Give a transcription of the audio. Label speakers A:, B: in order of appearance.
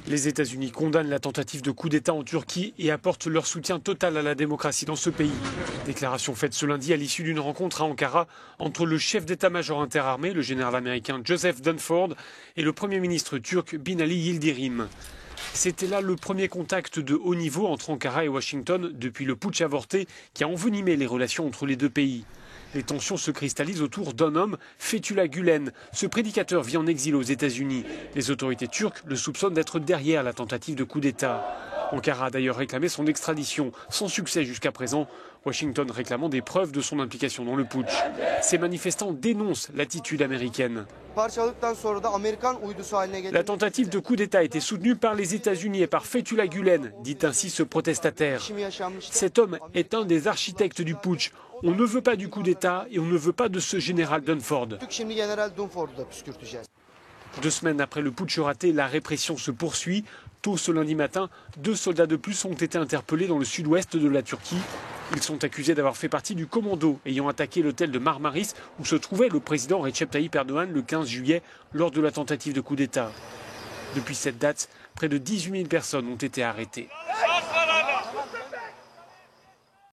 A: Les États-Unis condamnent la tentative de coup d'État en Turquie et apportent leur soutien total à la démocratie dans ce pays. Déclaration faite ce lundi à l'issue d'une rencontre à Ankara entre le chef d'état-major interarmé, le général américain Joseph Dunford, et le Premier ministre turc Binali Yildirim. C'était là le premier contact de haut niveau entre Ankara et Washington depuis le putsch avorté qui a envenimé les relations entre les deux pays. Les tensions se cristallisent autour d'un homme, Fethullah Gülen. Ce prédicateur vit en exil aux États-Unis. Les autorités turques le soupçonnent d'être derrière la tentative de coup d'État. Ankara a d'ailleurs réclamé son extradition, sans succès jusqu'à présent. Washington réclamant des preuves de son implication dans le putsch. Ces manifestants dénoncent l'attitude américaine. La tentative de coup d'État a été soutenue par les États-Unis et par Fethullah Gülen, dit ainsi ce protestataire. Cet homme est un des architectes du putsch. On ne veut pas du coup d'État et on ne veut pas de ce général Dunford. 2 semaines après le putsch raté, la répression se poursuit. Tôt ce lundi matin, 2 soldats de plus ont été interpellés dans le sud-ouest de la Turquie. Ils sont accusés d'avoir fait partie du commando ayant attaqué l'hôtel de Marmaris où se trouvait le président Recep Tayyip Erdogan le 15 juillet lors de la tentative de coup d'État. Depuis cette date, près de 18 000 personnes ont été arrêtées.